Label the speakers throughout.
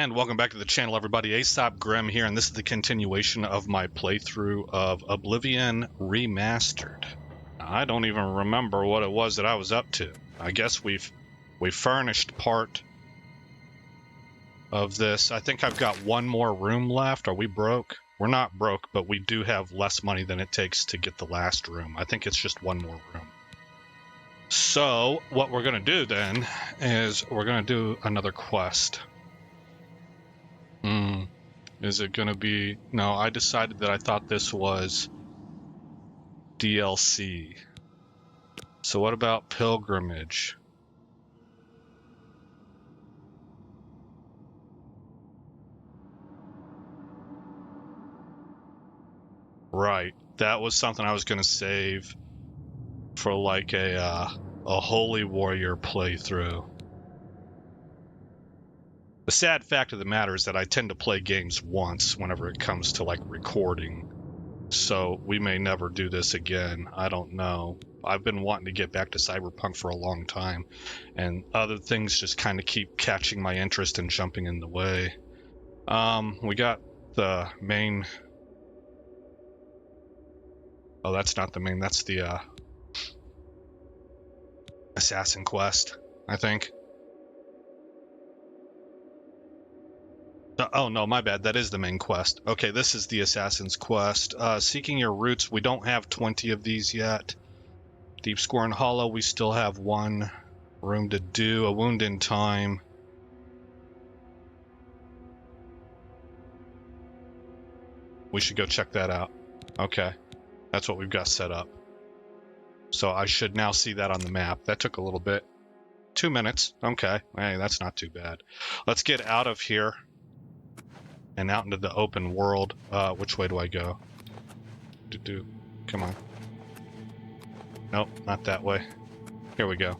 Speaker 1: And welcome back to the channel, everybody. Aesop Grimm here, and this is the continuation of my playthrough of Oblivion Remastered. I don't even remember what it was that I was up to. I guess we furnished part of this. I think I've got one more room left. Are we broke? We're not broke, but we do have less money than it takes to get the last room. I think it's just one more room. So what we're going to do then is we're going to do another quest. Is it going to be... No, I decided that I thought this was DLC. So what about Pilgrimage? Right. That was something I was going to save for like a Holy Warrior playthrough. The sad fact of the matter is that I tend to play games once whenever it comes to like recording. So we may never do this again. I don't know. I've been wanting to get back to Cyberpunk for a long time, and other things just kind of keep catching my interest and jumping in the way. We got the main... Oh, that's not the main, that's the Assassin quest, I think. Oh, no, my bad. That is the main quest. Okay, this is the Assassin's quest. Seeking your roots. We don't have 20 of these yet. Deep Scorn Hollow, we still have one room to do. A Wound in Time. We should go check that out. Okay, that's what we've got set up. So I should now see that on the map. That took a little bit. 2 minutes. Okay, hey, that's not too bad. Let's get out of here and out into the open world. Which way do I go? Come on. Nope, not that way. Here we go.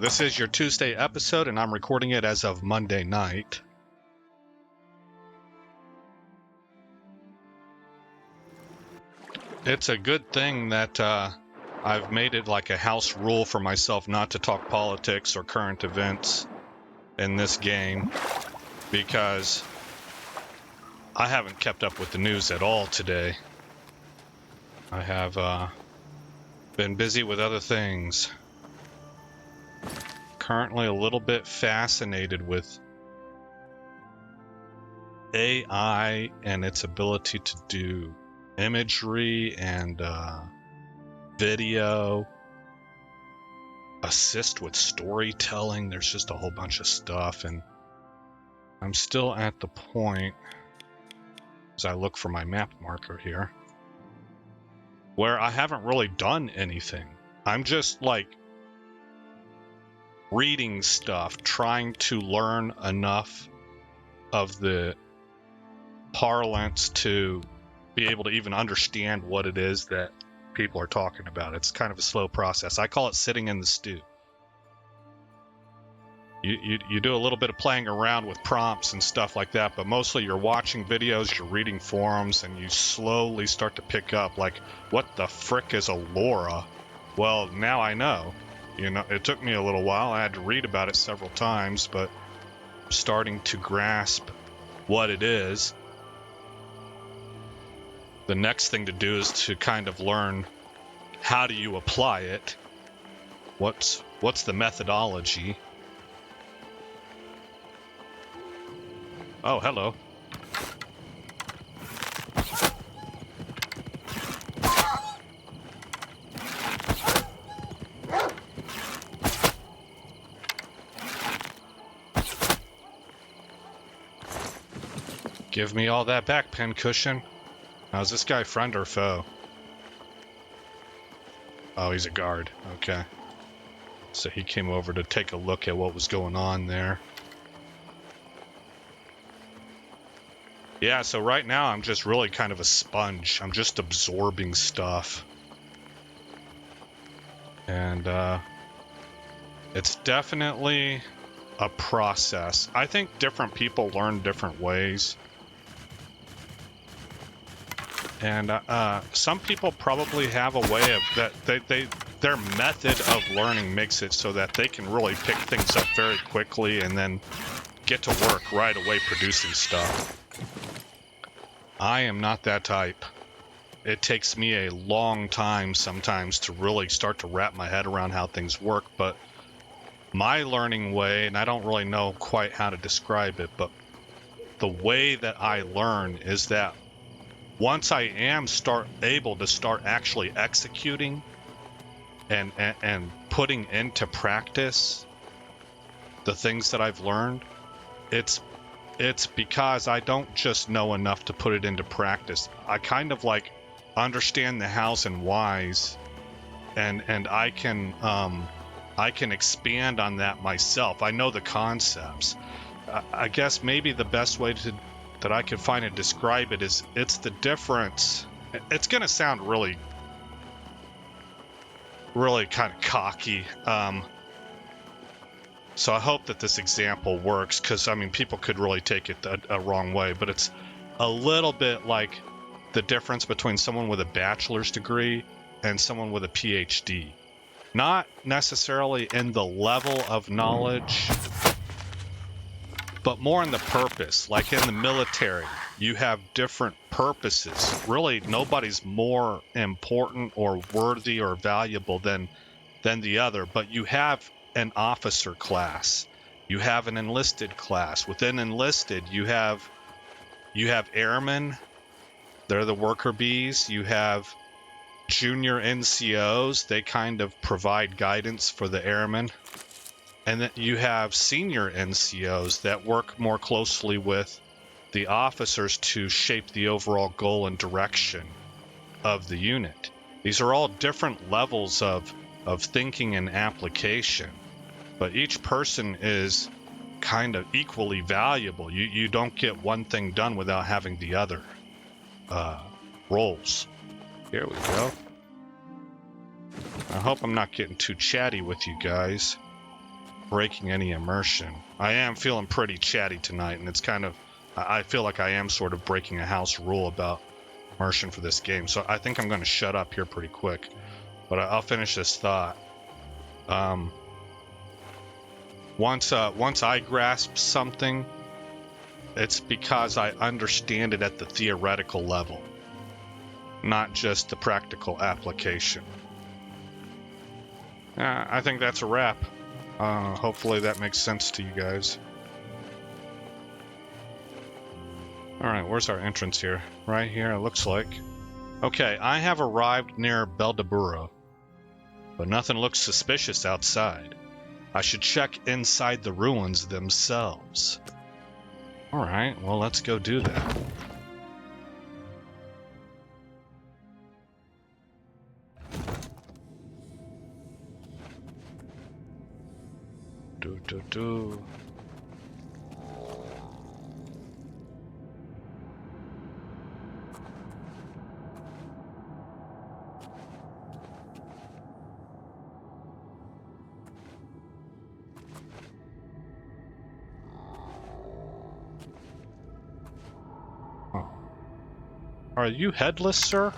Speaker 1: This is your Tuesday episode, and I'm recording it as of Monday night. It's a good thing that I've made it like a house rule for myself not to talk politics or current events in this game, because I haven't kept up with the news at all today. I have been busy with other things. Currently a little bit fascinated with AI and its ability to do imagery and video, assist with storytelling. There's just a whole bunch of stuff, and I'm still at the point, as I look for my map marker here, where I haven't really done anything. I'm just like reading stuff, trying to learn enough of the parlance to be able to even understand what it is that people are talking about. It's kind of a slow process. I call it sitting in the stew. You do a little bit of playing around with prompts and stuff like that, but mostly you're watching videos, you're reading forums, and you slowly start to pick up, like, what the frick is a LoRa? Well, now I know. You know, it took me a little while. I had to read about it several times, but I'm starting to grasp what it is. The next thing to do is to kind of learn, how do you apply it? What's the methodology? Oh, hello. Give me all that back, pincushion. Now, is this guy friend or foe? Oh, he's a guard. Okay. So he came over to take a look at what was going on there. Yeah, so right now I'm just really kind of a sponge. I'm just absorbing stuff. And it's definitely a process. I think different people learn different ways. And some people probably have a way of that they their method of learning makes it so that they can really pick things up very quickly and then get to work right away producing stuff. I am not that type. It takes me a long time sometimes to really start to wrap my head around how things work, but my learning way, and I don't really know quite how to describe it, but the way that I learn is that once I am able to start actually executing and putting into practice the things that I've learned, it's because I don't just know enough to put it into practice. I kind of like understand the hows and whys, and I can expand on that myself. I know the concepts. I guess maybe the best way that I can find to describe it is it's the difference. It's gonna sound really kind of cocky. So I hope that this example works, because I mean people could really take it a wrong way, but it's a little bit like the difference between someone with a bachelor's degree and someone with a PhD. Not necessarily in the level of knowledge, but more in the purpose. Like in the military, you have different purposes. Really, nobody's more important or worthy or valuable than the other, but you have an officer class. You have an enlisted class. Within enlisted, you have airmen. They're the worker bees. You have junior NCOs. They kind of provide guidance for the airmen. And then you have senior NCOs that work more closely with the officers to shape the overall goal and direction of the unit. These are all different levels of thinking and application, but each person is kind of equally valuable. You don't get one thing done without having the other roles. Here we go. I hope I'm not getting too chatty with you guys, breaking any immersion. I am feeling pretty chatty tonight, and it's kind of, I feel like I am sort of breaking a house rule about immersion for this game, so I think I'm going to shut up here pretty quick, but I'll finish this thought. Once I grasp something, it's because I understand it at the theoretical level, not just the practical application. I think that's a wrap. Hopefully that makes sense to you guys. Alright, where's our entrance here? Right here, it looks like. Okay, I have arrived near Beldeburo, but nothing looks suspicious outside. I should check inside the ruins themselves. Alright, well, let's go do that. Do. Oh. Are you headless, sir?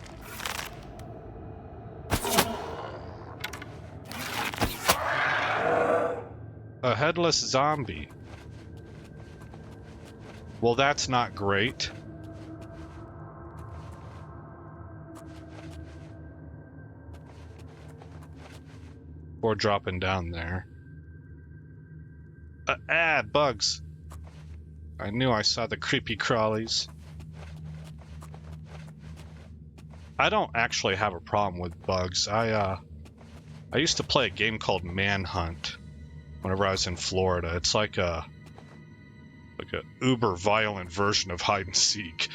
Speaker 1: A headless zombie. Well, that's not great. Or dropping down there. Bugs. I knew I saw the creepy crawlies. I don't actually have a problem with bugs. I used to play a game called Manhunt whenever I was in Florida. It's like a uber violent version of hide and seek.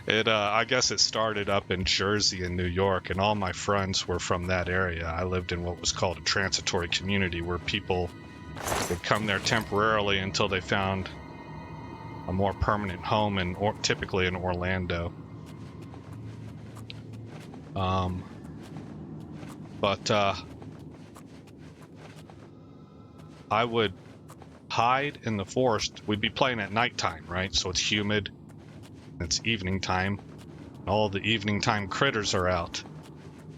Speaker 1: I guess it started up in Jersey and New York, and all my friends were from that area. I lived in what was called a transitory community, where people would come there temporarily until they found a more permanent home, typically in Orlando. I would hide in the forest. We'd be playing at nighttime, right? So it's humid. It's evening time. All the evening time critters are out.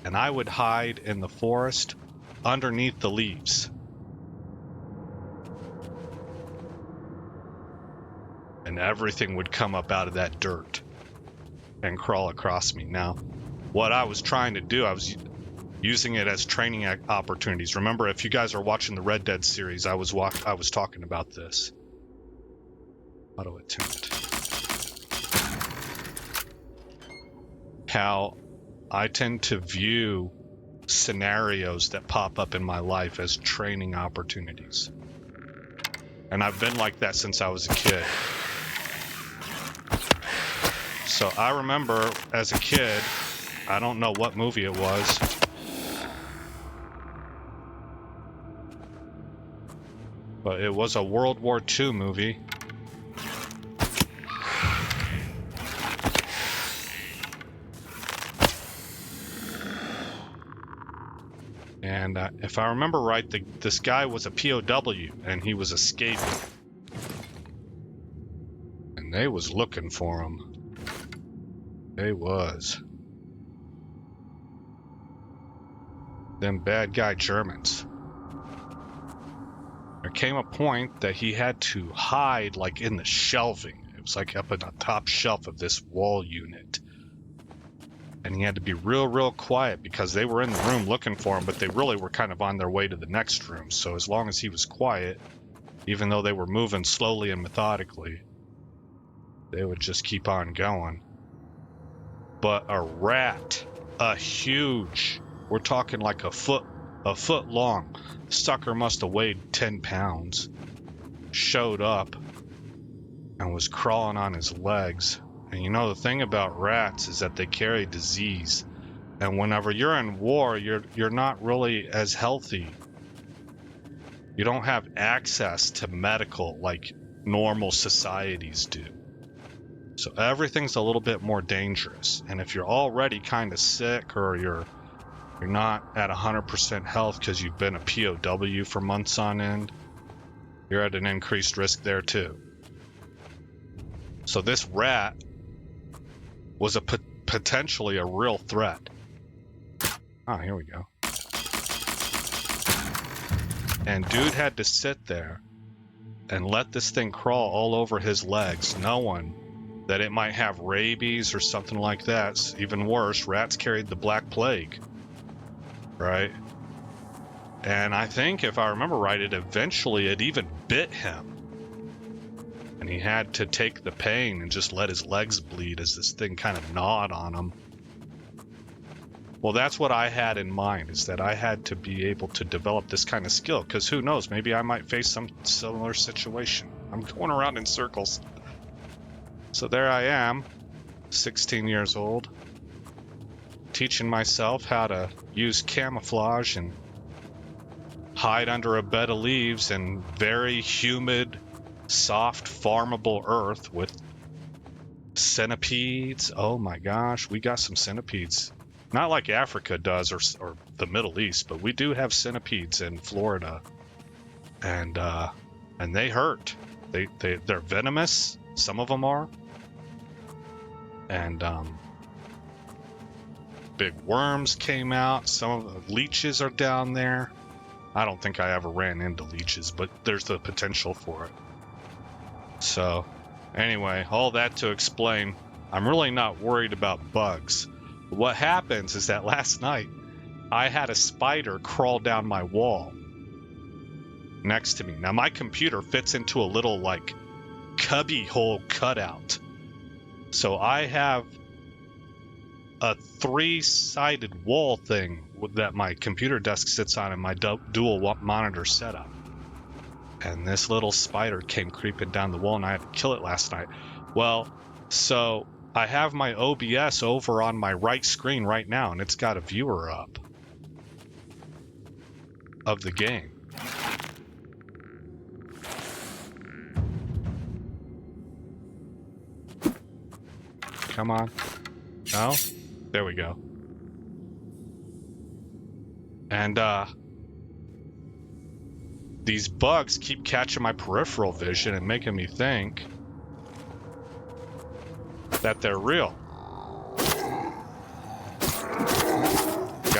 Speaker 1: and I would hide in the forest underneath the leaves. And everything would come up out of that dirt and crawl across me. Now, what I was trying to do, I was using it as training opportunities. Remember, if you guys are watching the Red Dead series, I was talking about this. Auto attempt. How I tend to view scenarios that pop up in my life as training opportunities. And I've been like that since I was a kid. So I remember as a kid, I don't know what movie it was, but it was a World War II movie. And if I remember right, this guy was a POW, and he was escaping. And they was looking for him. They was. Them bad guy Germans. There came a point that he had to hide, like, in the shelving. It was like up in the top shelf of this wall unit. And he had to be real quiet because they were in the room looking for him, but they really were kind of on their way to the next room. So as long as he was quiet, even though they were moving slowly and methodically, they would just keep on going. But a rat, a huge, we're talking like a foot long, sucker must have weighed 10 pounds, showed up and was crawling on his legs. And you know, the thing about rats is that they carry disease. And whenever you're in war, you're not really as healthy. You don't have access to medical like normal societies do. So everything's a little bit more dangerous. And if you're already kind of sick or you're not at 100% health because you've been a POW for months on end, you're at an increased risk there too. So this rat was potentially a real threat. Oh, here we go. And dude had to sit there and let this thing crawl all over his legs, knowing that it might have rabies or something like that. It's even worse, rats carried the Black Plague, right? And I think, if I remember right, it even bit him. And he had to take the pain and just let his legs bleed as this thing kind of gnawed on him. Well, that's what I had in mind, is that I had to be able to develop this kind of skill, because who knows, maybe I might face some similar situation. I'm going around in circles. So there I am, 16 years old, teaching myself how to use camouflage and hide under a bed of leaves in very humid, soft, farmable earth with centipedes. Oh my gosh, we got some centipedes. Not like Africa does or the Middle East, but we do have centipedes in Florida. And they hurt. They're venomous. Some of them are. And big worms came out. Some of the leeches are down there. I don't think I ever ran into leeches, but there's the potential for it. So, anyway, all that to explain, I'm really not worried about bugs. What happens is that last night, I had a spider crawl down my wall next to me. Now, my computer fits into a little, like, cubby hole cutout. So I have a 3-sided wall thing that my computer desk sits on in my dual monitor setup. And this little spider came creeping down the wall, and I had to kill it last night. Well, so I have my OBS over on my right screen right now, and it's got a viewer up of the game. Come on. No? There we go. And, these bugs keep catching my peripheral vision and making me think that they're real.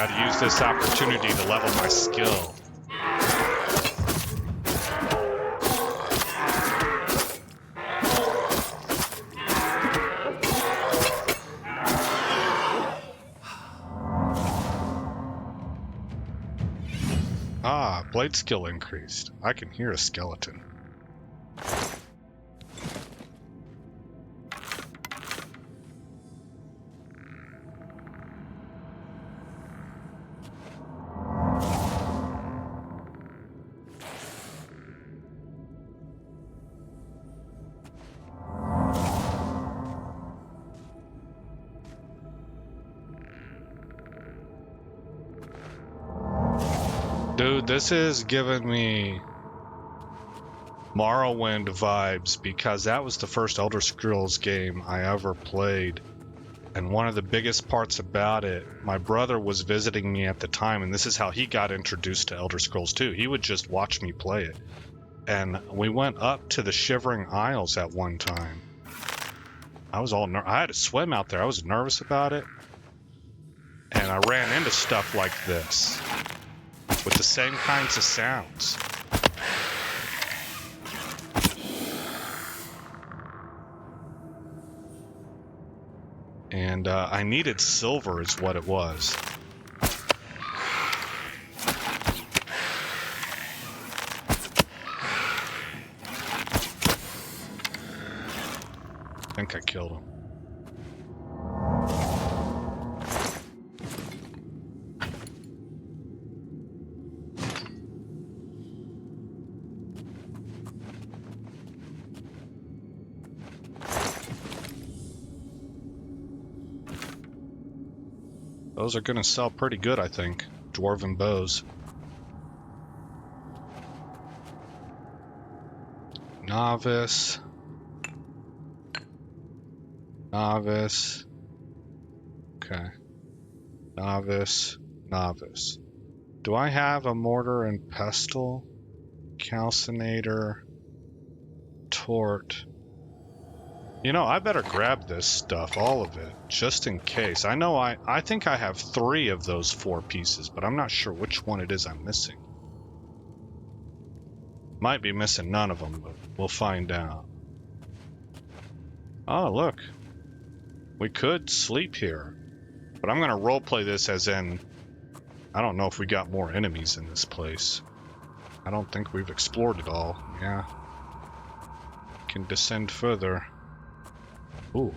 Speaker 1: Gotta use this opportunity to level my skill. Ah, blade skill increased. I can hear a skeleton. Dude, this is giving me Morrowind vibes because that was the first Elder Scrolls game I ever played. And one of the biggest parts about it, my brother was visiting me at the time, and this is how he got introduced to Elder Scrolls 2. He would just watch me play it. And we went up to the Shivering Isles at one time. I was all I had to swim out there. I was nervous about it. And I ran into stuff like this. With the same kinds of sounds. And I needed silver is what it was. I think I killed him. Those are gonna sell pretty good, I think. Dwarven bows. Novice. Novice. Okay. Novice. Novice. Do I have a mortar and pestle? Calcinator. Tort. You know, I better grab this stuff, all of it, just in case. I know I think I have 3 of those 4 pieces, but I'm not sure which one it is I'm missing. Might be missing none of them, but we'll find out. Oh, look. We could sleep here. But I'm going to roleplay this as in... I don't know if we got more enemies in this place. I don't think we've explored it all. Yeah. Can descend further. Ooh.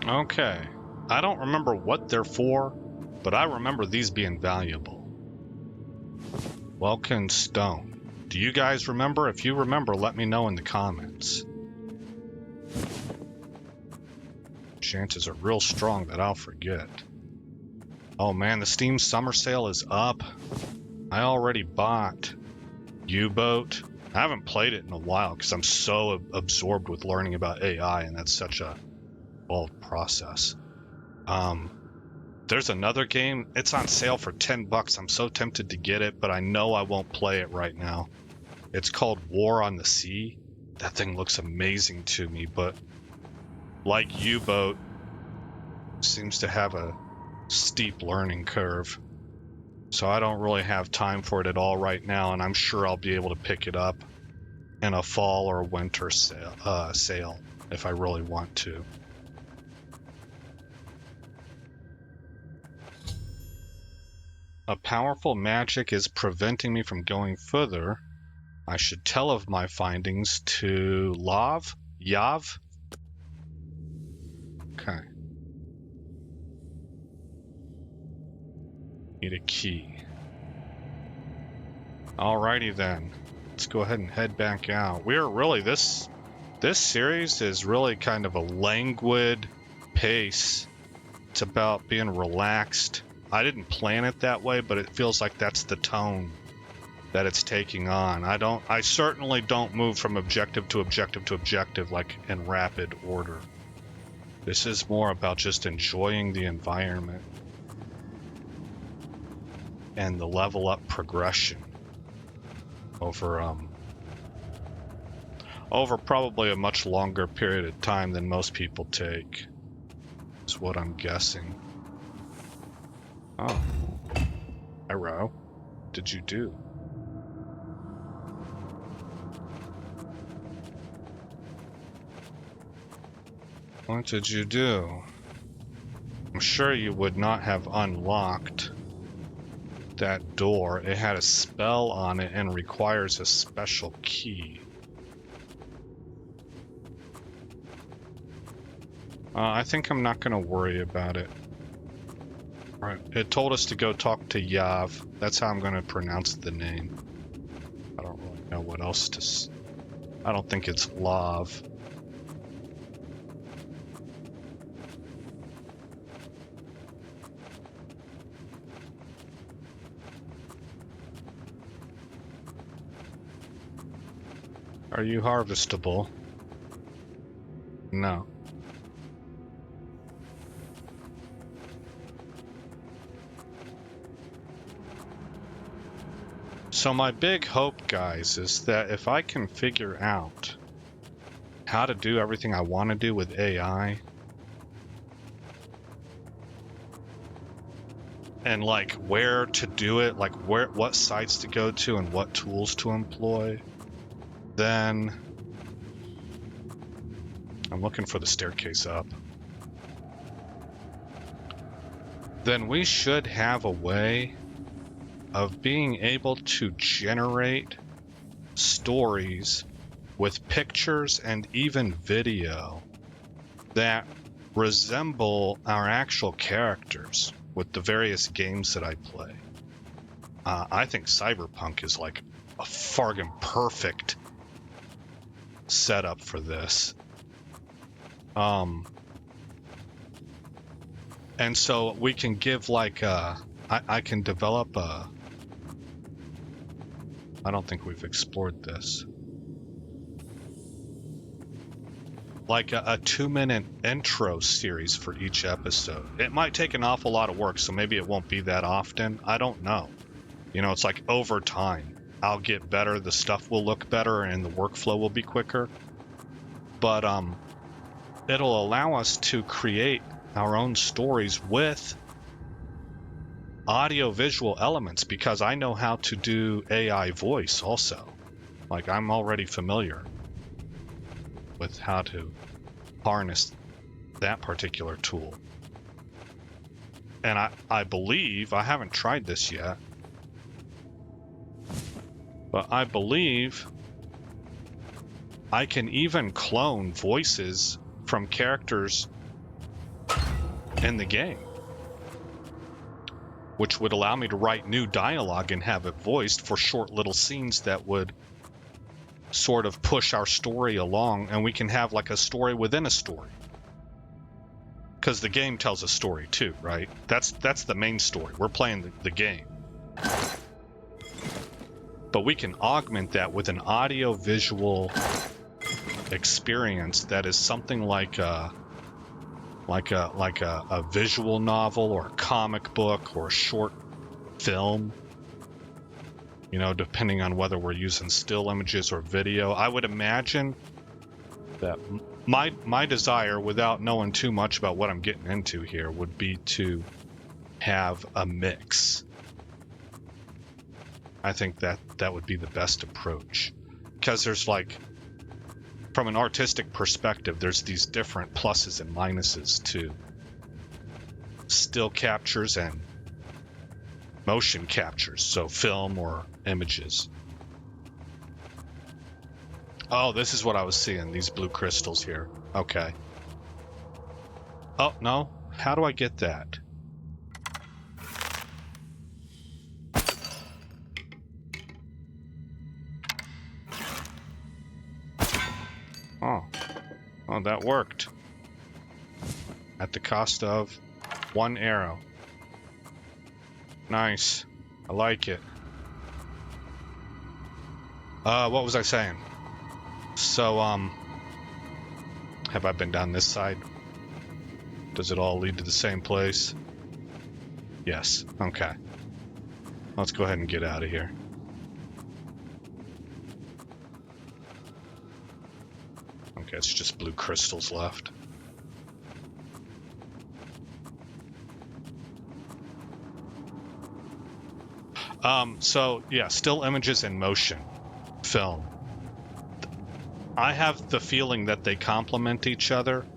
Speaker 1: Okay. I don't remember what they're for, but I remember these being valuable. Welkin stone. Do you guys remember? If you remember, let me know in the comments. Chances are real strong that I'll forget. Oh man, the Steam Summer Sale is up. I already bought U-Boat. I haven't played it in a while because I'm so absorbed with learning about AI, and that's such a involved process. There's another game. It's on sale for $10. I'm so tempted to get it, but I know I won't play it right now. It's called War on the Sea. That thing looks amazing to me, but like U-Boat, seems to have a steep learning curve. So I don't really have time for it at all right now, and I'm sure I'll be able to pick it up in a fall or winter sale if I really want to. A powerful magic is preventing me from going further. I should tell of my findings to Yav? Okay. Need a key. Alrighty then. Let's go ahead and head back out. We're really, this series is really kind of a languid pace. It's about being relaxed. I didn't plan it that way, but it feels like that's the tone that it's taking on. I certainly don't move from objective to objective to objective like in rapid order. This is more about just enjoying the environment and the level up progression over probably a much longer period of time than most people take, is what I'm guessing. Oh. Hello. What did you do? What did you do? I'm sure you would not have unlocked that door. It had a spell on it and requires a special key. I think I'm not going to worry about it. Right. It told us to go talk to Yav. That's how I'm going to pronounce the name. I don't really know what else to... I don't think it's Lav. Are you harvestable? No. So my big hope, guys, is that if I can figure out how to do everything I want to do with AI, and like where to do it, like what sites to go to and what tools to employ, then I'm looking for the staircase up. Then we should have a way of being able to generate stories with pictures and even video that resemble our actual characters with the various games that I play. I think Cyberpunk is like a fargan perfect setup for this. And so we can give like I can develop a... I don't think we've explored this. Like a 2-minute intro series for each episode. It might take an awful lot of work, so maybe it won't be that often. I don't know. You know, it's like over time, I'll get better, the stuff will look better, and the workflow will be quicker. But it'll allow us to create our own stories with audio-visual elements, because I know how to do AI voice also. Like, I'm already familiar with how to harness that particular tool. And I believe, I haven't tried this yet, but I believe I can even clone voices from characters in the game, which would allow me to write new dialogue and have it voiced for short little scenes that would sort of push our story along, and we can have like a story within a story. Because the game tells a story too, right? That's the main story. We're playing the game. But we can augment that with an audio-visual experience that is something like a visual novel or a comic book or a short film, you know, depending on whether we're using still images or video. I would imagine that my desire, without knowing too much about what I'm getting into here, would be to have a mix. I think that would be the best approach, because there's like, from an artistic perspective, there's these different pluses and minuses to still captures and motion captures, so film or images. Oh, this is what I was seeing, these blue crystals here. Okay. Oh, no. How do I get that? Oh, that worked. At the cost of 1 arrow. Nice. I like it. What was I saying? So, have I been down this side? Does it all lead to the same place? Yes. Okay. Let's go ahead and get out of here. Okay, it's just blue crystals left. So yeah, still images in motion film. I have the feeling that they complement each other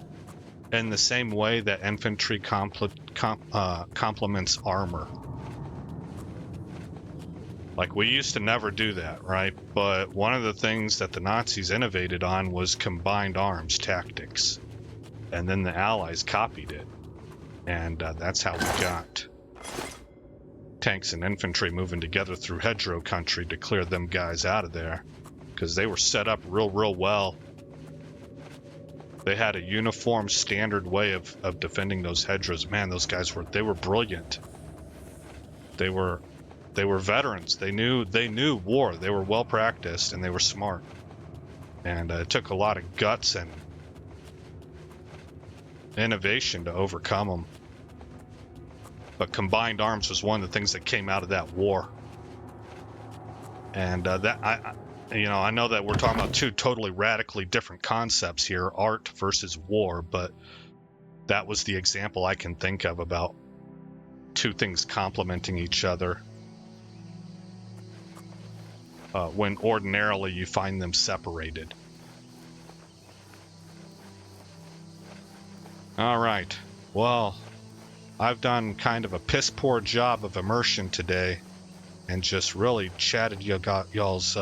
Speaker 1: in the same way that infantry complements armor. Like, we used to never do that, right? But one of the things that the Nazis innovated on was combined arms tactics. And then the Allies copied it. And that's how we got tanks and infantry moving together through hedgerow country to clear them guys out of there. Because they were set up real well. They had a uniform standard way of defending those hedgerows. Man, those guys were brilliant. They were veterans. They knew war. They were well practiced and they were smart. And it took a lot of guts and innovation to overcome them. But combined arms was one of the things that came out of that war. And I know that we're talking about two totally radically different concepts here, art versus war, but that was the example I can think of about two things complementing each other when ordinarily you find them separated. All right. Well, I've done kind of a piss poor job of immersion today and just really chatted y'all's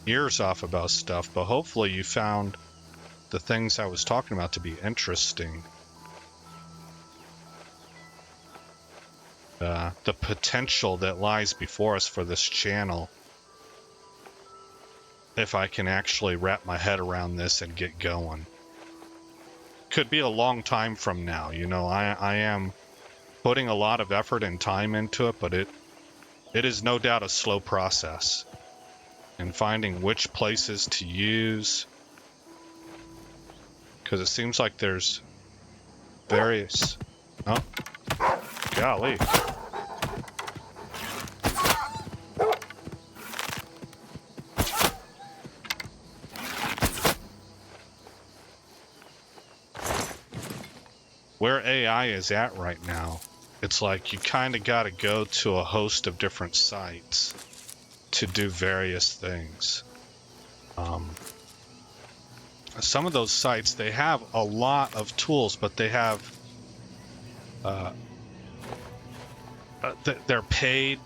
Speaker 1: ears off about stuff, but hopefully you found the things I was talking about to be interesting. The potential that lies before us for this channel, if I can actually wrap my head around this and get going. Could be a long time from now, I am putting a lot of effort and time into it, but it is no doubt a slow process. And finding which places to use, because it seems like there's various... Oh, golly. Where AI is at right now, it's like you kind of got to go to a host of different sites to do various things. Some of those sites, they have a lot of tools, but they have they're paid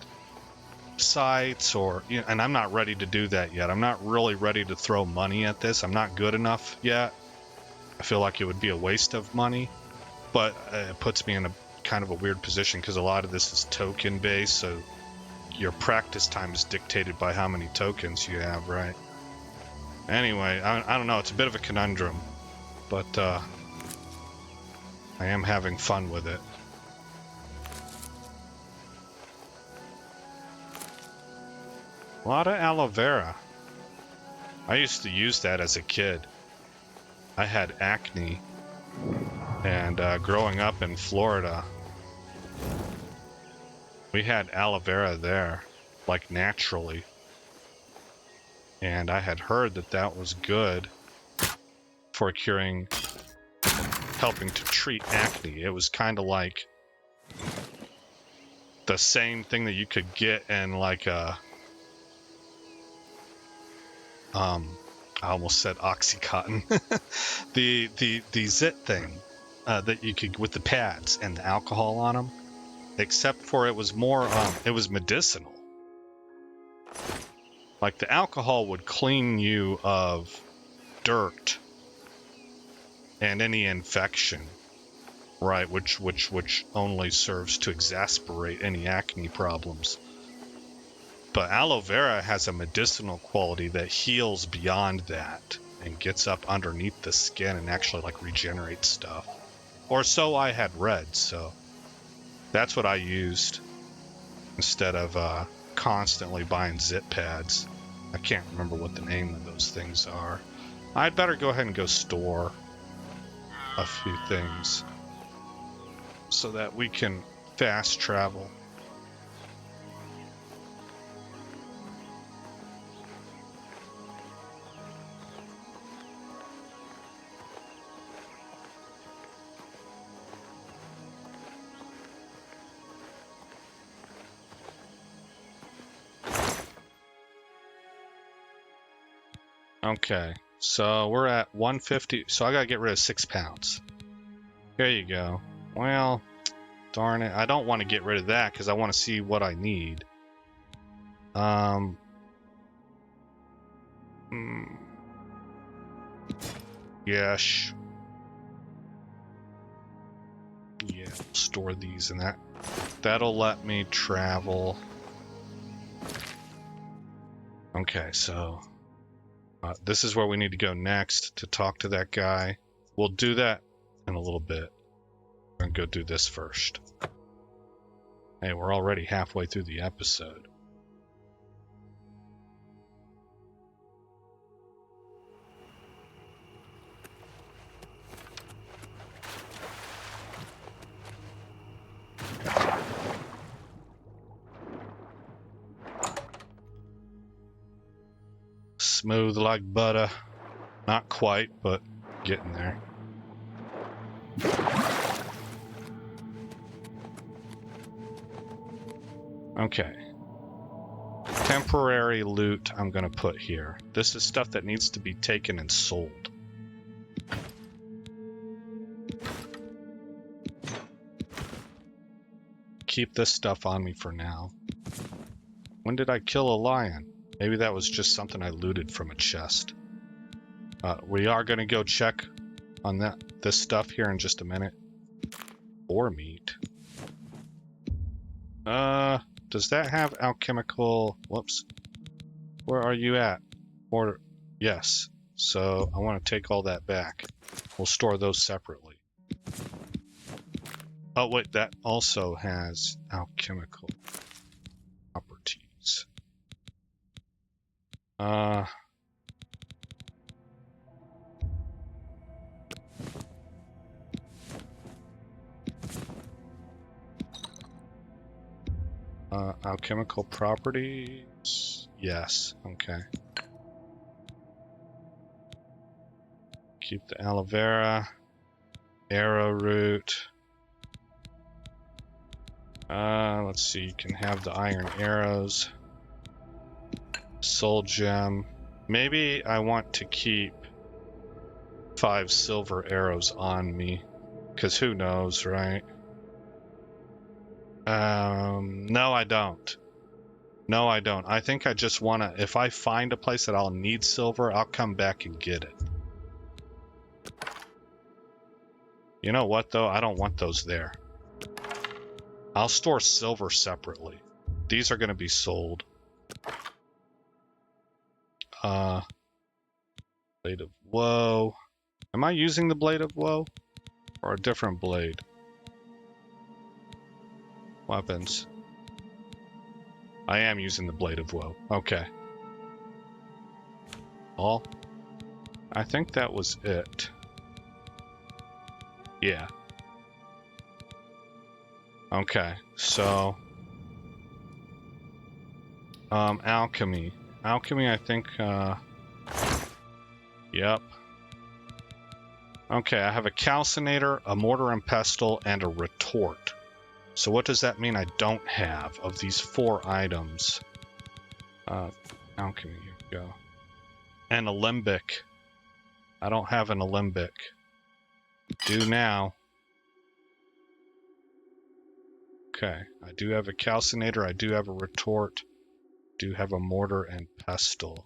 Speaker 1: sites, and I'm not ready to do that yet. I'm not really ready to throw money at this. I'm not good enough yet. I feel like it would be a waste of money, but it puts me in a kind of a weird position because a lot of this is token based, so your practice time is dictated by how many tokens you have, right? Anyway, I don't know. It's a bit of a conundrum, but I am having fun with it. A lot of aloe vera. I used to use that as a kid. I had acne, and growing up in Florida, we had aloe vera there, like naturally. And I had heard that that was good for helping to treat acne. It was kind of like the same thing that you could get in like a, I almost said Oxycontin, the zit thing that you could, with the pads and the alcohol on them, except for it was more, it was medicinal. Like the alcohol would clean you of dirt and any infection, right? Which only serves to exacerbate any acne problems. But aloe vera has a medicinal quality that heals beyond that and gets up underneath the skin and actually like regenerates stuff. Or so I had read, so that's what I used instead of constantly buying zit pads. I can't remember what the name of those things are. I'd better go ahead and go store a few things. so that we can fast travel. Okay, so we're at 150, so I gotta get rid of 6 pounds. There you go. Well, darn it, I don't want to get rid of that because I want to see what I need. Yes. Yeah, store these and that. That'll let me travel. Okay, so this is where we need to go next to talk to that guy. We'll do that in a little bit. We're gonna go do this first. Hey, we're already halfway through the episode. Smooth like butter. Not quite, but getting there. Okay. Temporary loot I'm gonna put here. This is stuff that needs to be taken and sold. Keep this stuff on me for now. When did I kill a lion? Maybe that was just something I looted from a chest. We are gonna go check on this stuff here in just a minute. Boar meat. Does that have alchemical? Whoops. Where are you at? Or yes. So I want to take all that back. We'll store those separately. Oh wait, that also has alchemical properties. Alchemical properties? Yes, okay. Keep the aloe vera, arrowroot. Let's see, you can have the iron arrows. Soul gem. Maybe I want to keep 5 silver arrows on me, because who knows, right? No, I don't. No, I don't. I think I just want to, if I find a place that I'll need silver, I'll come back and get it. You know what, though? I don't want those there. I'll store silver separately. These are going to be sold. Blade of Woe. Am I using the Blade of Woe? Or a different blade? Weapons. I am using the Blade of Woe. Okay. All? I think that was it. Yeah. Okay, so... alchemy. Alchemy, I think, Yep. Okay, I have a calcinator, a mortar and pestle, and a retort. So what does that mean I don't have of these 4 items? Alchemy, here we go. An alembic. I don't have an alembic. Do now. Okay, I do have a calcinator, I do have a retort, do have a mortar and pestle.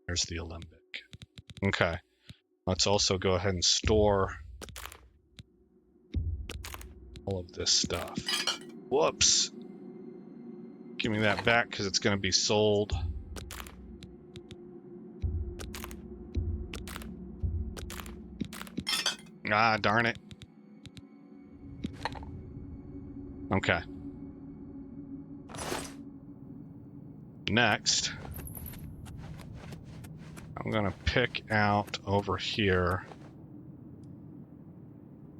Speaker 1: There's the alembic. Okay, let's also go ahead and store all of this stuff. Whoops. Give me that back because it's going to be sold. Ah, darn it. Okay. Next, I'm going to pick out over here.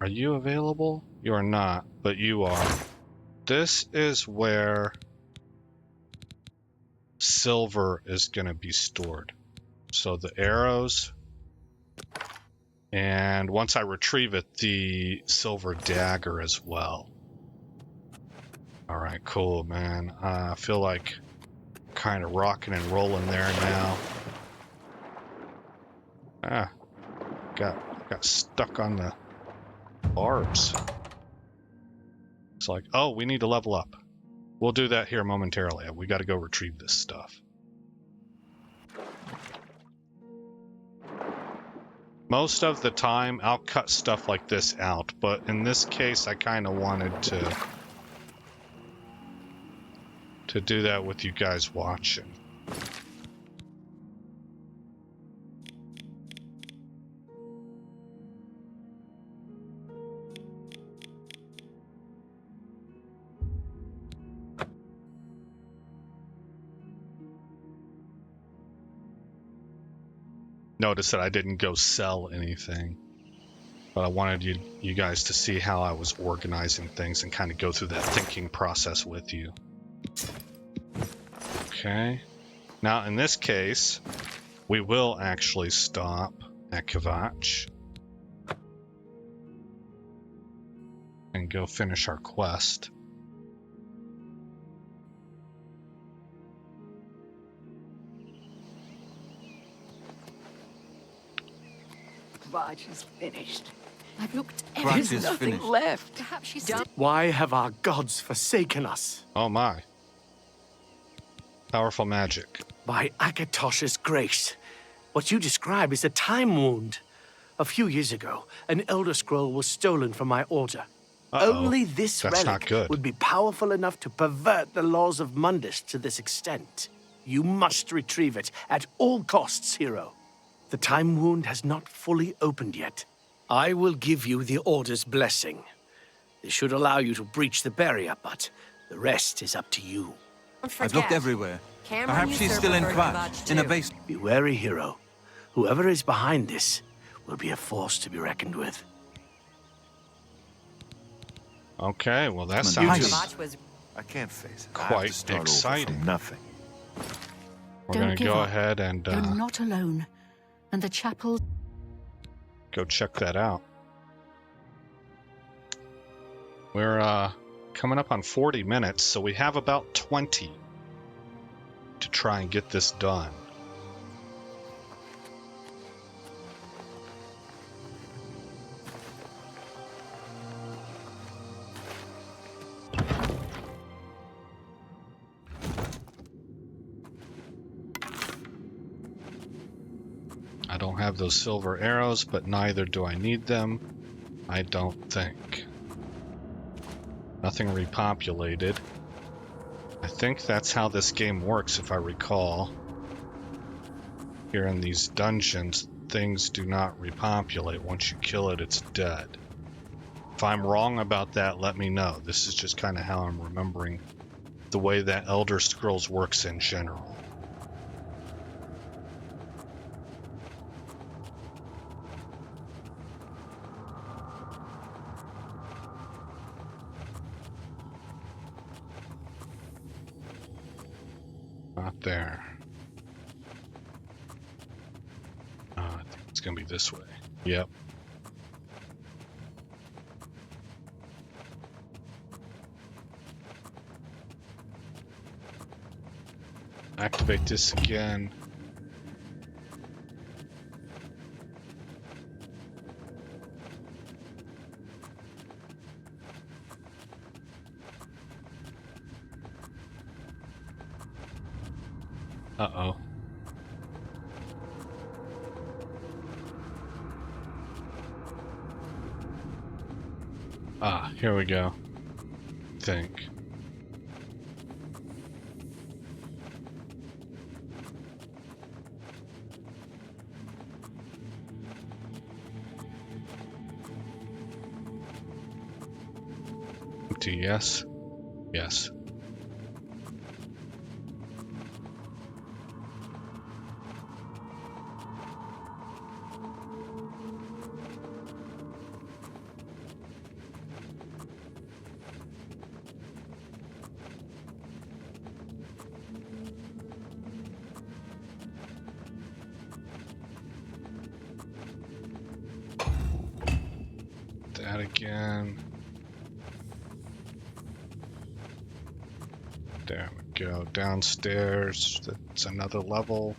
Speaker 1: Are you available? You are not, but you are. This is where silver is going to be stored. So the arrows, and once I retrieve it, the silver dagger as well. All right, cool, man. I feel like kind of rocking and rolling there now. Got stuck on the barbs. It's like, oh, we need to level up. We'll do that here momentarily. We got to go retrieve this stuff. Most of the time, I'll cut stuff like this out, but in this case, I kind of wanted to do that with you guys watching. Notice that I didn't go sell anything, but I wanted you guys to see how I was organizing things and kind of go through that thinking process with you. Okay. Now, in this case, we will actually stop at Kvatch and go finish our quest.
Speaker 2: Kvatch is finished.
Speaker 3: I've looked
Speaker 2: There's
Speaker 3: everywhere.
Speaker 2: nothing
Speaker 4: finished.
Speaker 2: left.
Speaker 3: Perhaps she's still...
Speaker 5: Why have our gods forsaken us?
Speaker 1: Oh my. Powerful magic.
Speaker 5: By Akatosh's grace. What you describe is a time wound. A few years ago, an Elder Scroll was stolen from my order.
Speaker 1: Uh-oh.
Speaker 5: Only this
Speaker 1: That's not
Speaker 5: relic
Speaker 1: good.
Speaker 5: would be powerful enough to pervert the laws of Mundus to this extent. You must retrieve it at all costs, hero. The time wound has not fully opened yet. I will give you the Order's blessing. This should allow you to breach the barrier, but the rest is up to you.
Speaker 4: I've looked everywhere. Perhaps she's still in Kvatch, in a base.
Speaker 5: Be wary, hero. Whoever is behind this will be a force to be reckoned with.
Speaker 1: Okay, well that
Speaker 4: You
Speaker 1: sounds
Speaker 4: too.
Speaker 6: I can't face it.
Speaker 1: quite exciting.
Speaker 6: From nothing.
Speaker 1: We're
Speaker 3: Don't
Speaker 1: going to
Speaker 3: give
Speaker 1: go
Speaker 3: up.
Speaker 1: ahead and
Speaker 3: You're not alone. And the chapel...
Speaker 1: go check that out. We're coming up on 40 minutes, so we have about 20 to try and get this done. I don't have those silver arrows, but neither do I need them. I don't think. Nothing repopulated. I think that's how this game works, if I recall. Here in these dungeons, things do not repopulate. Once you kill it, it's dead. If I'm wrong about that, let me know. This is just kind of how I'm remembering the way that Elder Scrolls works in general. Not there. I think it's gonna be this way. Yep. Activate this again. Uh-oh. Ah, here we go. Think. Empty, yes. Yes. that again. There we go. Downstairs. That's another level.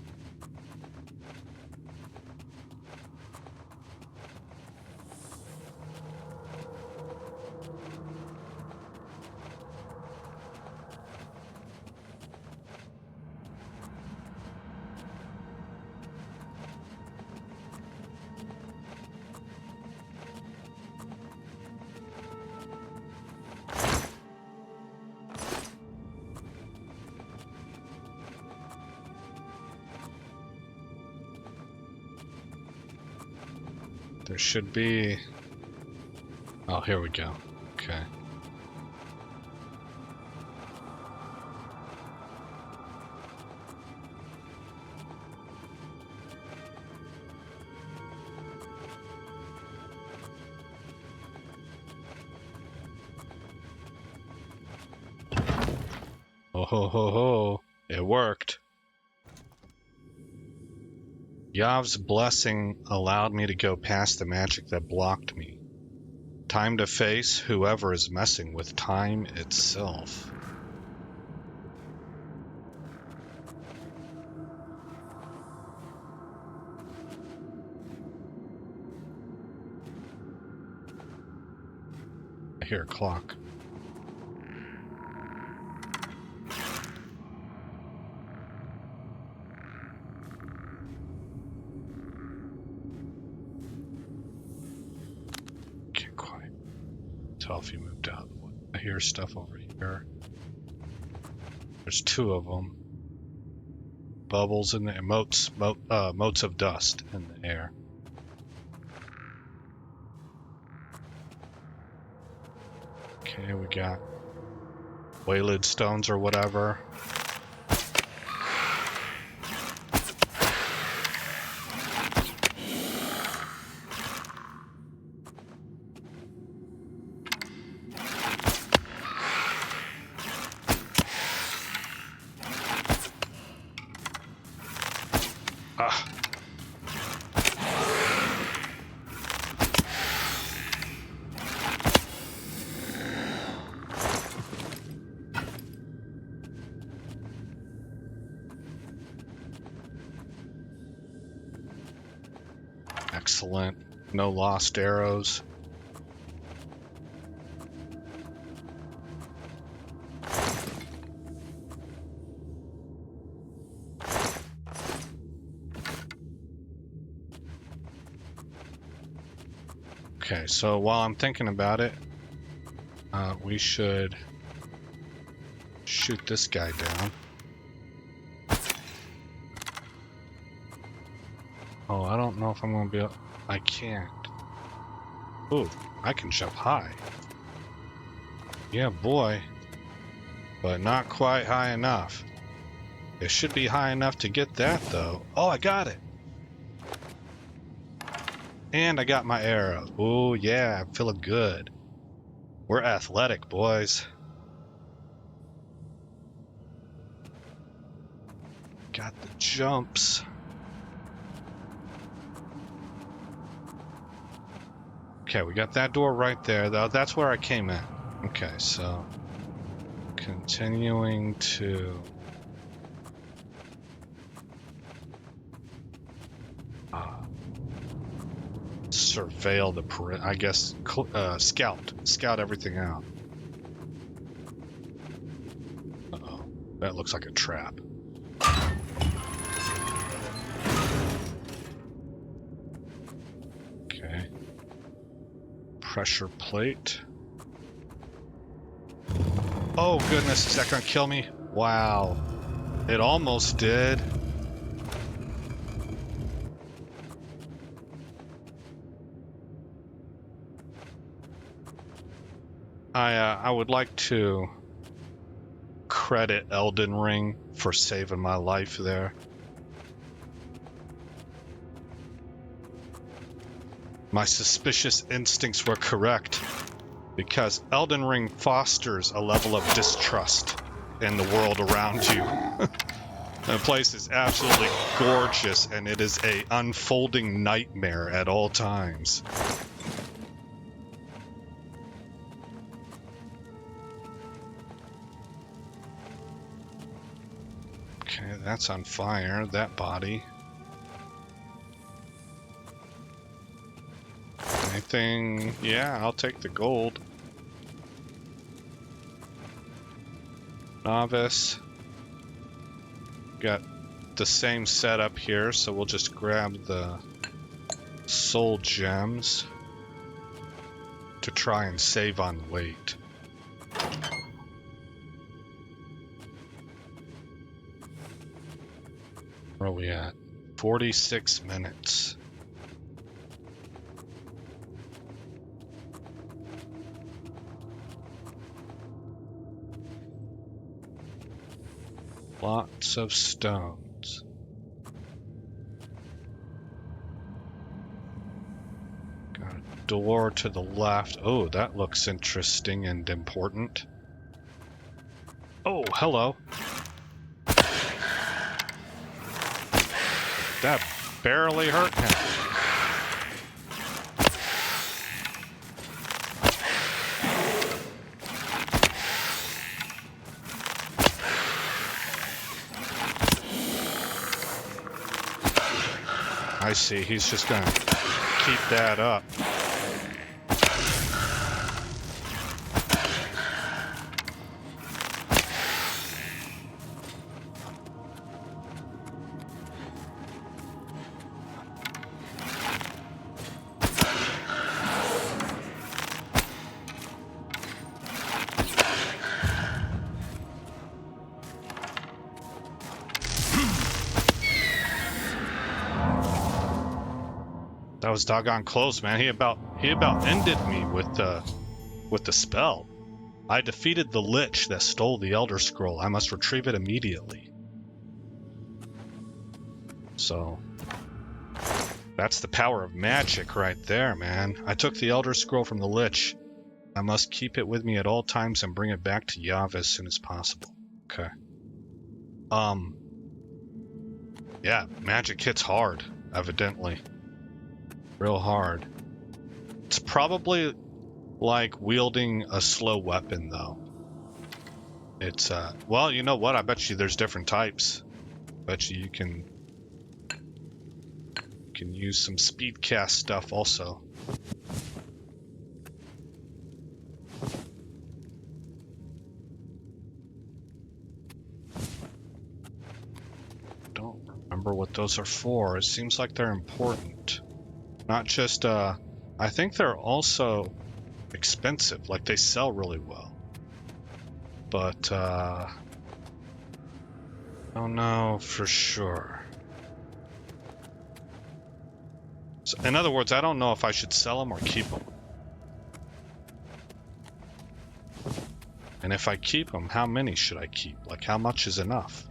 Speaker 1: There should be... Oh, here we go. Okay. Oh ho ho ho. It worked. Yav's blessing allowed me to go past the magic that blocked me. Time to face whoever is messing with time itself. I hear a clock. If you moved out. I hear stuff over here. There's two of them. Bubbles in the motes of dust in the air. Okay, we got waylid stones or whatever. Excellent. No lost arrows. Okay, so while I'm thinking about it, we should shoot this guy down. Oh, I don't know if I'm gonna be able... I can't. Ooh, I can jump high. Yeah, boy. But not quite high enough. It should be high enough to get that, though. Oh, I got it! And I got my arrow. Ooh, yeah, I'm feeling good. We're athletic, boys. Got the jumps. Okay, we got that door right there, though. That's where I came in. Okay, so... continuing to... surveil the perimeter. I guess, scout everything out. Uh-oh. That looks like a trap. Okay. Pressure plate. Oh goodness, is that gonna kill me? Wow. It almost did. I would like to credit Elden Ring for saving my life there. My suspicious instincts were correct, because Elden Ring fosters a level of distrust in the world around you. The place is absolutely gorgeous, and it is an unfolding nightmare at all times. that's on fire, that body. Anything? Yeah, I'll take the gold. Novice. Got the same setup here, so we'll just grab the soul gems to try and save on weight. Where are we at? 46 minutes. Lots of stones. Got a door to the left. Oh, that looks interesting and important. Oh, hello. That barely hurt him. I see, he's just gonna keep that up. That was doggone close, man. He about ended me with the spell. I defeated the Lich that stole the Elder Scroll. I must retrieve it immediately. So that's the power of magic right there, man. I took the Elder Scroll from the Lich. I must keep it with me at all times and bring it back to Yav as soon as possible. Okay. Yeah, magic hits hard, evidently. Real hard. It's probably like wielding a slow weapon, though. It's, well, you know what? I bet you there's different types. Bet you can use some speed cast stuff also. Don't remember what those are for. It seems like they're important. Not just, I think they're also expensive, like they sell really well. But, I don't know for sure. So, in other words, I don't know if I should sell them or keep them. And if I keep them, how many should I keep? Like, how much is enough?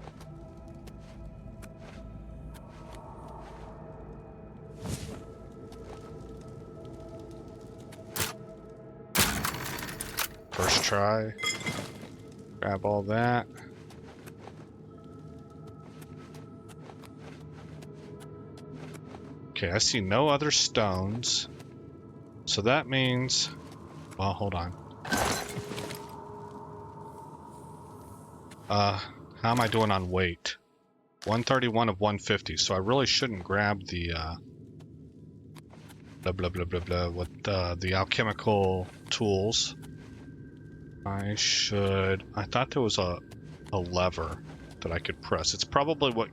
Speaker 1: First try. Grab all that. Okay, I see no other stones. So that means... Well, hold on. How am I doing on weight? 131 of 150, so I really shouldn't grab the, blah, blah, blah, blah, blah, what, the alchemical tools. I thought there was a lever that I could press. It's probably what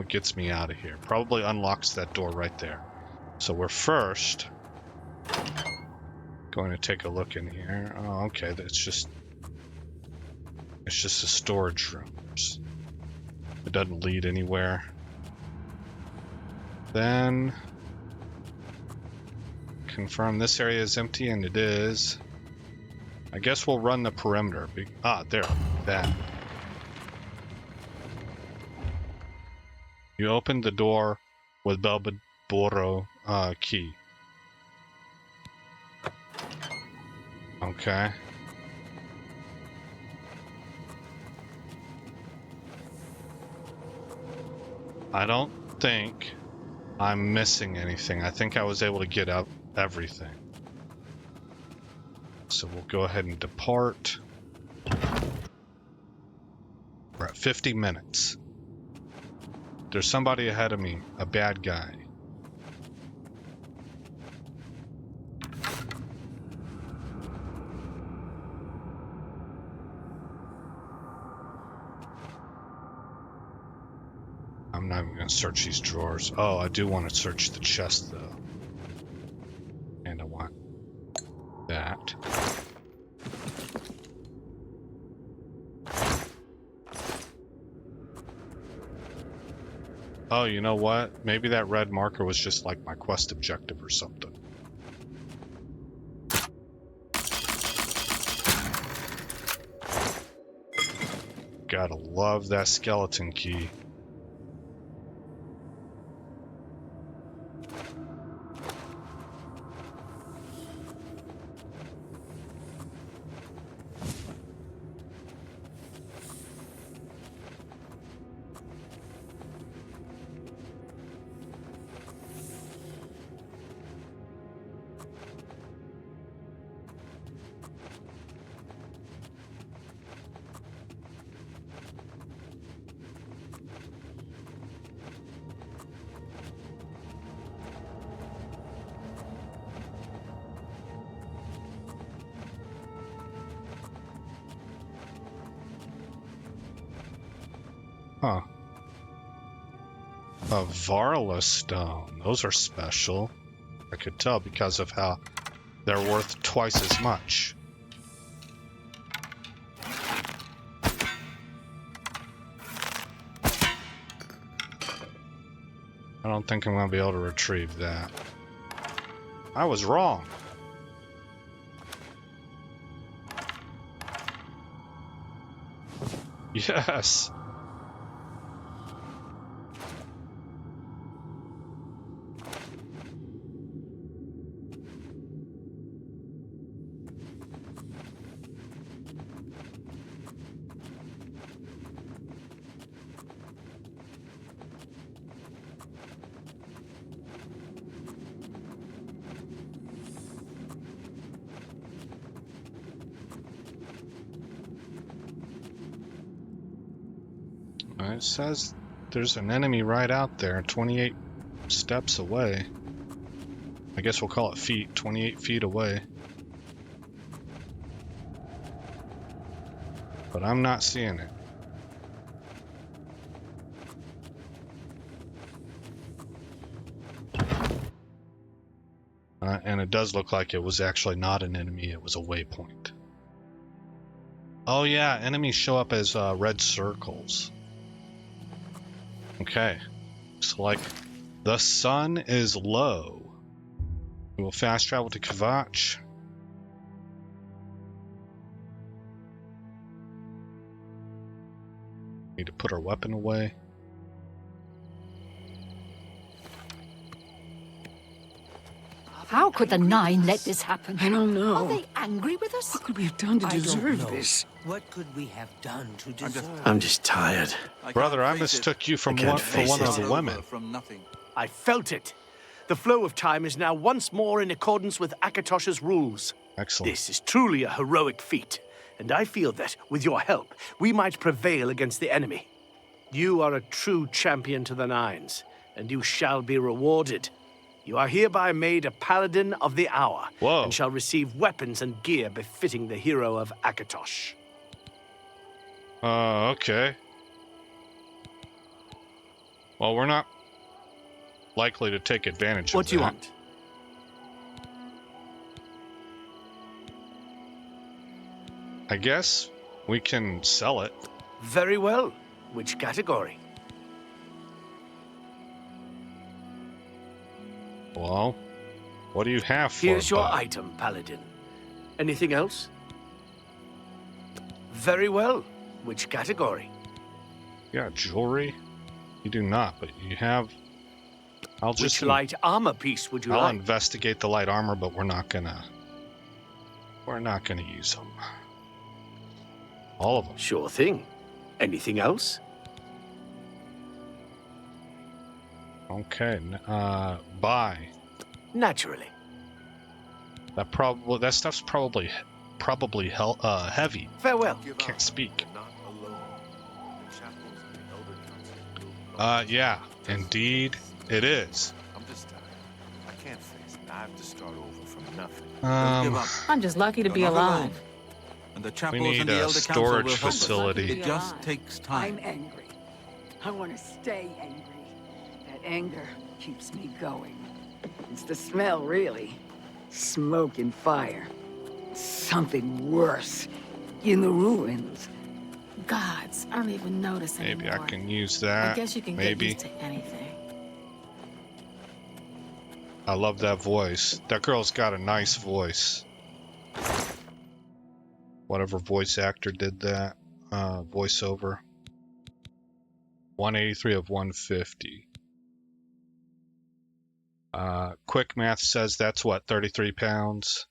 Speaker 1: gets me out of here. Probably unlocks that door right there. So we're first going to take a look in here. Oh, okay, it's just a storage room. It doesn't lead anywhere. Then confirm this area is empty, and it is. I guess we'll run the perimeter. There, that. You opened the door with Belboro key. Okay. I don't think I'm missing anything. I think I was able to get out everything. So we'll go ahead and depart. We're at 50 minutes. There's somebody ahead of me. A bad guy. I'm not even going to search these drawers. Oh, I do want to search the chest, though. And I want that. Oh, you know what? Maybe that red marker was just like my quest objective or something. Gotta love that skeleton key. Huh. A Varla stone. Those are special. I could tell because of how they're worth twice as much. I don't think I'm going to be able to retrieve that. I was wrong. Yes. It says there's an enemy right out there, 28 steps away. I guess we'll call it feet, 28 feet away. But I'm not seeing it. And it does look like it was actually not an enemy, it was a waypoint. Oh yeah, enemies show up as red circles. Okay, so like the sun is low. We will fast travel to Kvatch. Need to put our weapon away.
Speaker 3: How could the Nine let this happen?
Speaker 2: I don't know.
Speaker 3: Are they angry with us?
Speaker 2: What could we have done to deserve this?
Speaker 6: What could we have done to deserve?
Speaker 5: I'm just tired.
Speaker 1: Brother, I mistook you for one of the women.
Speaker 4: From nothing.
Speaker 5: I felt it. The flow of time is now once more in accordance with Akatosh's rules.
Speaker 1: Excellent.
Speaker 5: This is truly a heroic feat, and I feel that, with your help, we might prevail against the enemy. You are a true champion to the Nines, and you shall be rewarded. You are hereby made a Paladin of the Hour,
Speaker 1: Whoa.
Speaker 5: and shall receive weapons and gear befitting the hero of Akatosh.
Speaker 1: Okay. Well, we're not likely to take advantage of that.
Speaker 5: What do you want?
Speaker 1: I guess we can sell it.
Speaker 5: Very well. Which category?
Speaker 1: Well, what do you have for
Speaker 5: Here's your
Speaker 1: bud?
Speaker 5: item, Paladin. Anything else? Very well. Which category?
Speaker 1: Yeah, jewelry? You do not, but you have... I'll just...
Speaker 5: Which light armor piece would you
Speaker 1: I'll
Speaker 5: like?
Speaker 1: investigate the light armor, but we're not gonna use them. All of them.
Speaker 5: Sure thing. Anything else?
Speaker 1: Okay, buy.
Speaker 5: Naturally.
Speaker 1: That stuff's probably heavy.
Speaker 5: Farewell.
Speaker 1: Can't speak. Yeah, indeed it is.
Speaker 7: I'm just tired. I can't face it. I have to start over from nothing.
Speaker 4: Don't give up.
Speaker 2: I'm just lucky to
Speaker 4: You're
Speaker 2: be
Speaker 4: not
Speaker 2: alive.
Speaker 4: alone. And the
Speaker 1: We
Speaker 4: chapels
Speaker 1: need
Speaker 4: and the
Speaker 1: a
Speaker 4: Elder Council
Speaker 1: storage
Speaker 4: will help us.
Speaker 1: facility.
Speaker 4: It just takes time.
Speaker 8: I'm angry. I want to stay angry. That anger keeps me going. It's the smell, really. Smoke and fire. Something worse. In the ruins.
Speaker 2: Gods, I don't even notice
Speaker 1: Maybe
Speaker 2: anymore.
Speaker 1: I can use that.
Speaker 2: I guess you can
Speaker 1: Maybe.
Speaker 2: get used to anything.
Speaker 1: I love that voice. That girl's got a nice voice. Whatever voice actor did that voiceover. 183 of 150. Quick math says that's what, 33 pounds?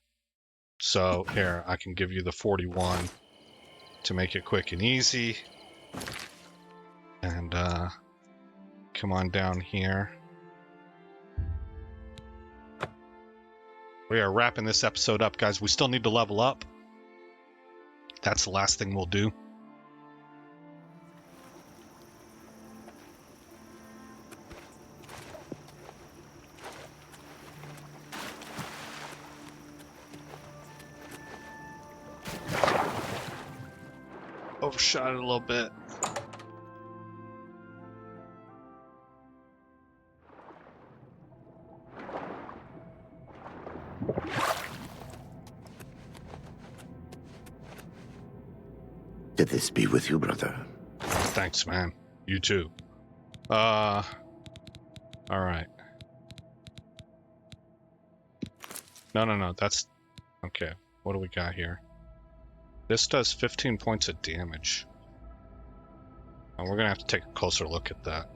Speaker 1: So here, I can give you the 41 to make it quick and easy. And come on down here. We are wrapping this episode up, guys. We still need to level up. That's the last thing we'll do. Overshot it a little bit.
Speaker 9: Did this be with you, brother?
Speaker 1: Thanks, man. You too. All right. No. That's okay. What do we got here? This does 15 points of damage. And we're gonna have to take a closer look at that.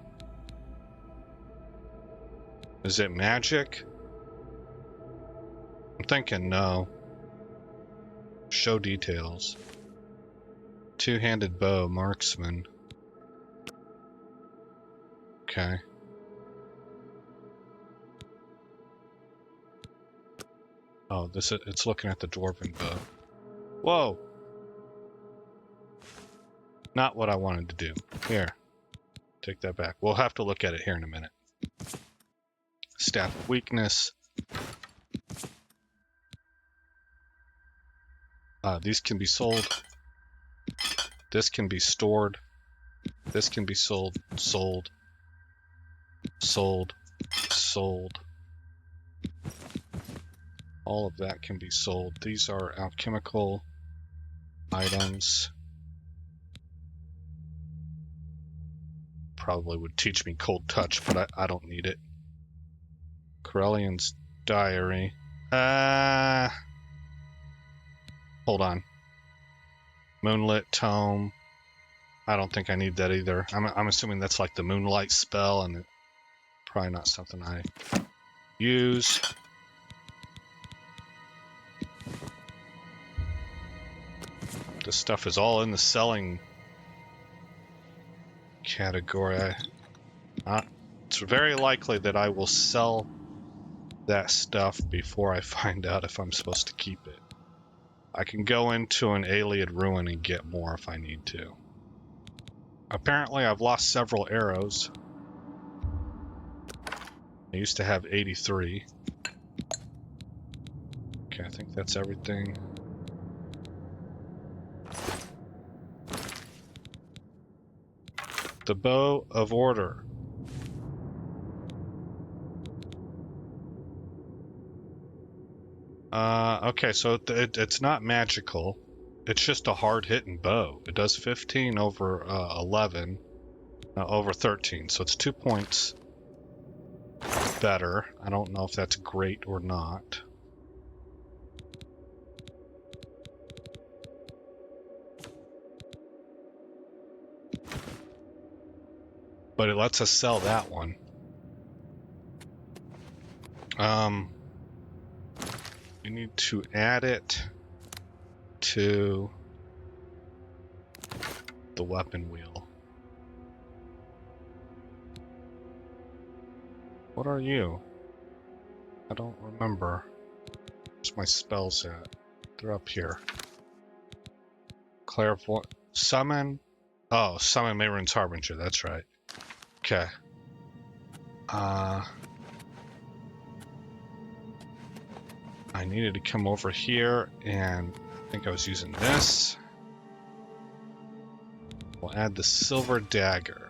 Speaker 1: Is it magic? I'm thinking no. Show details. Two-handed bow, marksman. Okay. Oh, it's looking at the dwarven bow. Whoa! Not what I wanted to do. Here. Take that back. We'll have to look at it here in a minute. Staff of weakness. These can be sold. This can be stored. This can be sold. Sold. All of that can be sold. These are alchemical items. Probably would teach me cold touch, but I don't need it. Corellian's diary. Hold on. Moonlit tome. I don't think I need that either. I'm assuming that's like the moonlight spell, and probably not something I use. This stuff is all in the selling category. It's very likely that I will sell that stuff before I find out if I'm supposed to keep it. I can go into an Ayleid ruin and get more if I need to. Apparently I've lost several arrows. I used to have 83. Okay, I think that's everything. The Bow of Order. Okay, so it's not magical. It's just a hard-hitting bow. It does 15 over 11, over 13, so it's 2 points better. I don't know if that's great or not. But it lets us sell that one. You need to add it to the weapon wheel. What are you? I don't remember. Where's my spells at? They're up here. Clairvoyant. Summon. Oh, summon Mehrunes Harbinger, that's right. Okay. I needed to come over here, and I think I was using this. We'll add the silver dagger.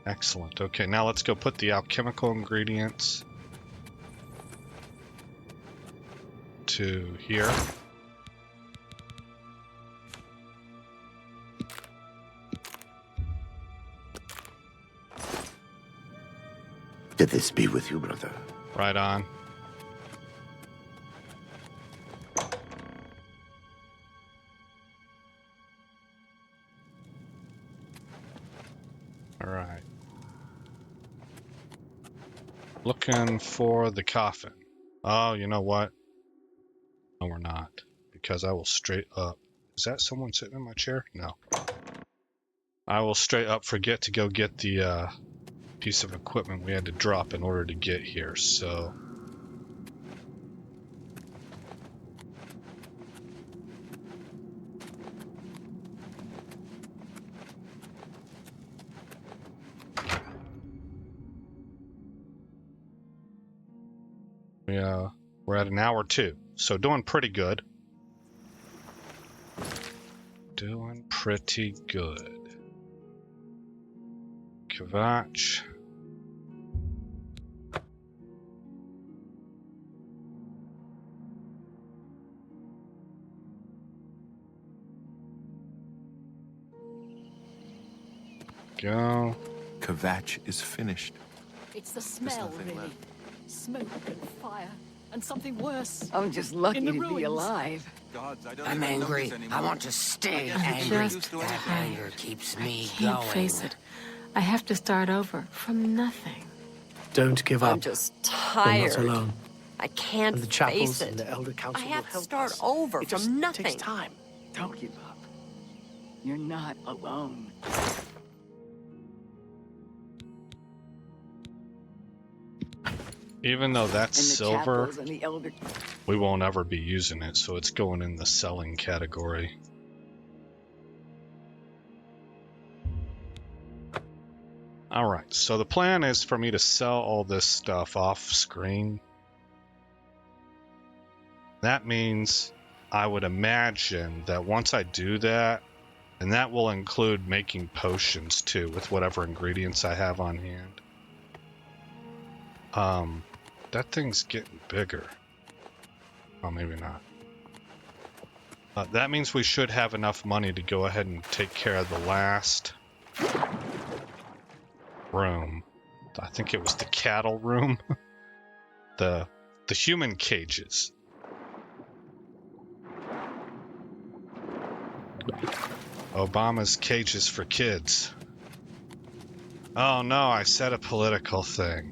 Speaker 1: Excellent. Okay, now let's go put the alchemical ingredients to here.
Speaker 9: Did this be with you, brother?
Speaker 1: Right on. All right. Looking for the coffin. Oh, you know what? No, we're not. Because I will straight up... Is that someone sitting in my chair? No. I will straight up forget to go get the piece of equipment we had to drop in order to get here, so... We're at an hour 2, so doing pretty good. Doing pretty good. Kvatch. Go.
Speaker 7: Kvatch is finished.
Speaker 3: It's the smell,
Speaker 7: nothing
Speaker 3: really.
Speaker 7: left.
Speaker 3: Smoke and fire, and something worse.
Speaker 8: I'm just lucky
Speaker 3: In the
Speaker 8: to be
Speaker 3: ruins.
Speaker 8: alive.
Speaker 4: Gods, I don't
Speaker 6: I'm
Speaker 4: even
Speaker 6: angry.
Speaker 4: notice anymore.
Speaker 6: I want to stay
Speaker 8: I'm
Speaker 6: angry.
Speaker 8: just
Speaker 6: That
Speaker 8: tired.
Speaker 6: anger keeps
Speaker 2: I
Speaker 6: me
Speaker 2: can't
Speaker 6: going.
Speaker 2: face it. I have to start over from nothing.
Speaker 5: Don't give
Speaker 10: I'm
Speaker 5: up.
Speaker 10: just
Speaker 5: You're
Speaker 10: tired.
Speaker 5: not alone.
Speaker 10: I can't
Speaker 5: And the
Speaker 10: face
Speaker 5: chapels
Speaker 10: it.
Speaker 5: and the Elder Council
Speaker 10: I
Speaker 5: will
Speaker 10: have to
Speaker 5: help
Speaker 10: start
Speaker 5: us.
Speaker 10: over
Speaker 5: It
Speaker 10: from
Speaker 5: just
Speaker 10: nothing.
Speaker 5: takes time.
Speaker 8: Don't give up. You're not alone.
Speaker 1: Even though that's
Speaker 8: And the
Speaker 1: silver,
Speaker 8: chapels and the elder...
Speaker 1: we won't ever be using it, so it's going in the selling category. Alright, so the plan is for me to sell all this stuff off screen. That means I would imagine that once I do that, and that will include making potions too, with whatever ingredients I have on hand. That thing's getting bigger. Oh, maybe not. That means we should have enough money to go ahead and take care of the last room. I think it was the cattle room. the human cages. Obama's cages for kids. Oh no, I said a political thing.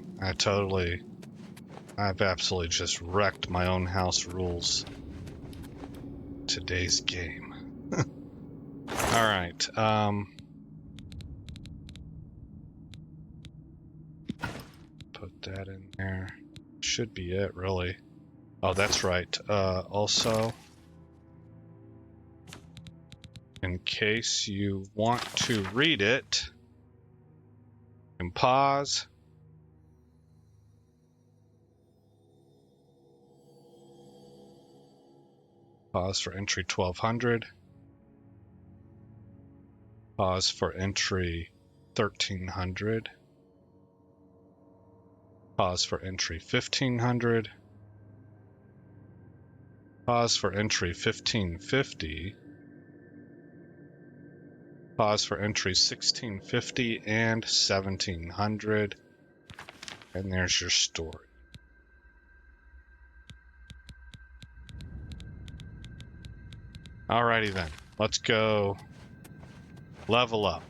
Speaker 1: I've absolutely just wrecked my own house rules. Today's game. Alright, put that in there. Should be it, really. Oh, that's right. Also, in case you want to read it, you can pause. Pause for entry 1200. Pause for entry 1300. Pause for entry 1500. Pause for entry 1550. Pause for entry 1650 and 1700. And there's your story. Alrighty then, let's go level up.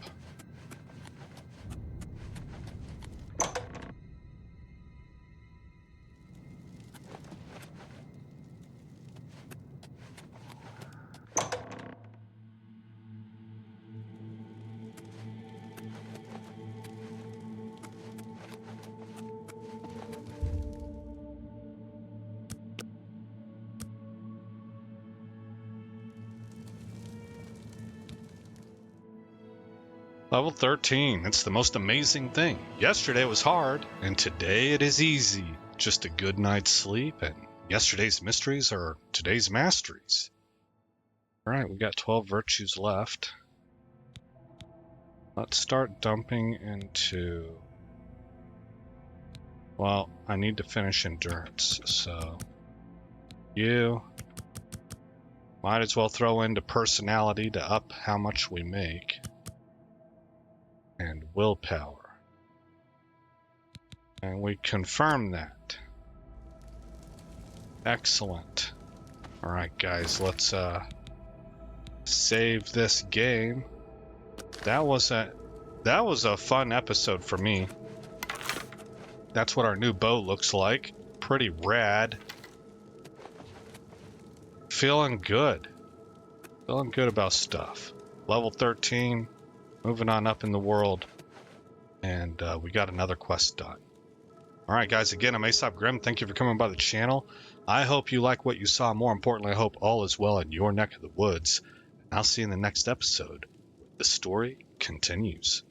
Speaker 1: Level 13. It's the most amazing thing. Yesterday was hard, and today it is easy. Just a good night's sleep, and yesterday's mysteries are today's masteries. Alright, we got 12 virtues left. Let's start dumping into... Well, I need to finish endurance, so... You... Might as well throw into personality to up how much we make. And willpower. And we confirm that. Excellent. Alright guys, let's save this game. That was a fun episode for me. That's what our new bow looks like. Pretty rad. Feeling good. Feeling good about stuff. Level 13. Moving on up in the world. And we got another quest done. Alright guys, again, I'm Aesop Grim. Thank you for coming by the channel. I hope you like what you saw. More importantly, I hope all is well in your neck of the woods. I'll see you in the next episode. The story continues.